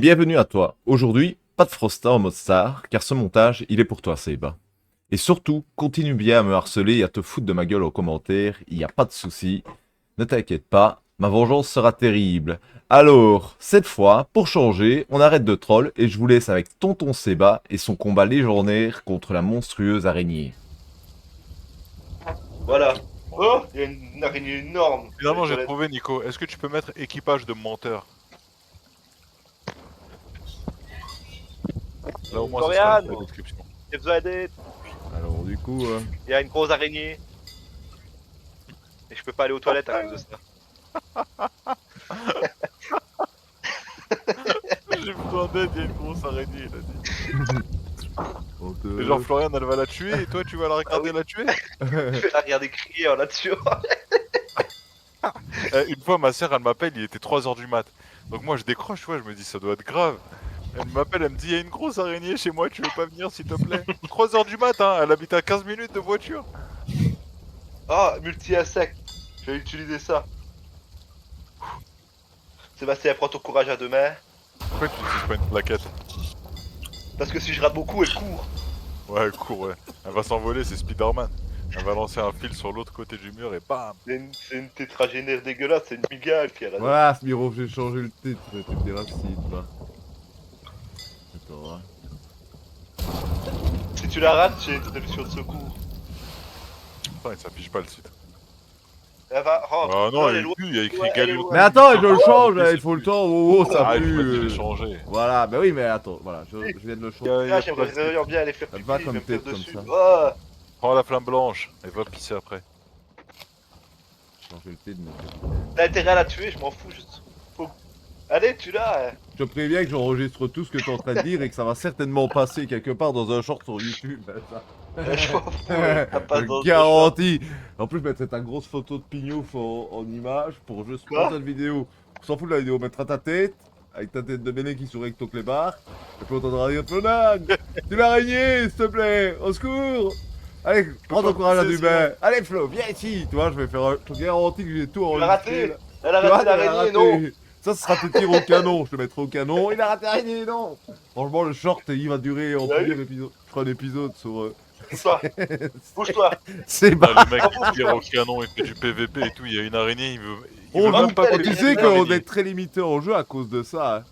bienvenue à toi. Aujourd'hui, pas de Frosta en mode star, car ce montage, il est pour toi, Seba. Et surtout, continue bien à me harceler et à te foutre de ma gueule aux commentaires, il n'y a pas de souci. Ne t'inquiète pas, ma vengeance sera terrible. Alors, cette fois, pour changer, on arrête de troll et je vous laisse avec Tonton Seba et son combat légendaire contre la monstrueuse araignée. Voilà. Oh, il y a une araignée énorme. Finalement, j'ai Toilette. trouvé, Nico. Est-ce que tu peux mettre équipage de menteur? Là, au moins, ça sera Florian, la description. j'ai besoin d'aide. Alors, du coup, Il y a une grosse araignée. Et je peux pas aller aux toilettes à cause de ça. J'ai besoin d'aide, il y a une grosse araignée, il a dit. on te... Et genre, Florian, elle va la tuer et toi, tu vas la regarder la tuer? Je vais la regarder crier en là-dessus. Une fois, ma sœur, elle m'appelle, il était 3h du mat. Donc moi, je décroche, tu vois, je me dis, ça doit être grave. Elle m'appelle, elle me dit, il y a une grosse araignée chez moi, tu veux pas venir, s'il te plaît? 3h du mat, hein, elle habite à 15 minutes de voiture. Ah, multi-insecte. Je vais utiliser ça. Sébastien, prends ton courage à deux mains. Pourquoi tu utilises pas une plaquette? Parce que si je rate beaucoup, elle court. Ouais, elle court, ouais. Elle va s'envoler, c'est Spider-Man. Elle va lancer un fil sur l'autre côté du mur et bam! C'est une tétragénaire dégueulasse, c'est une migale qui a la. Voilà, Smiro, j'ai changé le titre, tu me diras si, toi. Attends, hein. Si tu la rates, j'ai une solution de secours. Putain, il s'affiche pas le site. Elle va. Oh, Ah non, elle il est est loin. plus, il y a écrit Ouais, elle est Galio. loin. Mais attends, je le change, Oh, il faut le temps, oh, ça Ah, il pue. faut le téléchanger. Voilà, bah oui, mais attends, voilà, je viens de le changer. Ah, j'aimerais vraiment bien aller faire Ça te pipi, va je comme vais me faire tête, comme dessus. ça. Oh, Prends la flamme blanche et va pisser après. Changer le titre, mais... t'as intérêt à la tuer, je m'en fous. Faut... Allez, tu l'as. Je te préviens que j'enregistre tout ce que tu es en train de dire et que ça va certainement passer quelque part dans un short sur YouTube. Ça. Je m'en fous. T'as pas Je dans ce garantis. En plus, je mettrai ta grosse photo de pignouf en image pour juste Quoi prendre cette vidéo. On s'en fout de la vidéo, on mettra ta tête avec ta tête de Béné qui sourit avec ton clébard. Et puis on t'entendra dire Flonan, tu l'araignée, s'il te plaît, au secours. Allez, prends ton courage à du bain. Allez Flo, viens ici. Tu vois, je vais faire un... Je te garantis que j'ai tout Tu l'as enregistré. raté. Elle a Tu vois, raté tu l'as l'araignée, raté. non. Ça, ce sera tes tirs au canon. Je te mettrai au canon. Il a raté l'araignée, non. Franchement, le short, il va durer en Ouais. plusieurs épisodes. Je ferai un épisode sur... Bouge-toi. Bouge-toi. C'est Là, bas. le mec qui tire au canon, il fait du PVP et tout, il y a une araignée, il veut On même joue pas pas. que Tu les sais qu'on araignées. est très limité en jeu à cause de ça. Hein.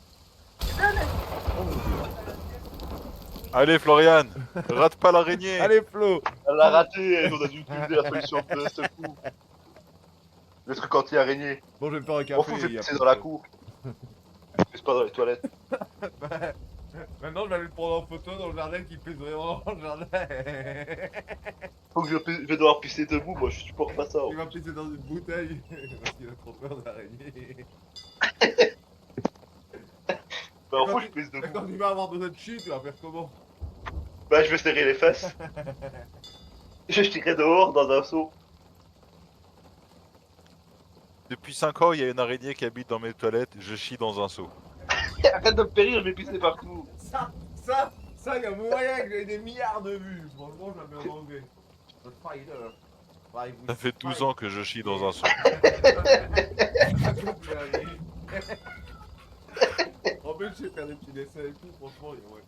Allez, Florian, rate pas l'araignée. Allez Flo. Elle l'a raté et on a dû utiliser la solution de ce coup. Le truc anti-araignée. Bon, je vais me faire un M'en café. fous, je il vais y a pisser pas dans de la problème. cour. C'est pas dans les toilettes. Maintenant, je vais aller le prendre en photo dans le jardin qui pèse vraiment dans le jardin. Faut que je vais devoir pisser debout, moi je supporte pas ça. Il va pisser dans une bouteille parce qu'il a trop peur d'araignée. Bah en fait je pisse Quand debout. il va avoir besoin de chier, tu vas faire comment? Bah je vais serrer les fesses. Je tirerai dehors dans un seau. Depuis 5 ans, il y a une araignée qui habite dans mes toilettes, je chie dans un seau. Arrête de me périr, je vais pisser partout. Ça, il y a moyen que j'ai des milliards de vues. Franchement, je vais me relever. Le spider. Ça fait 12 ans que je chie dans un seau. En plus, j'ai fait des petits dessins et tout, franchement, ouais.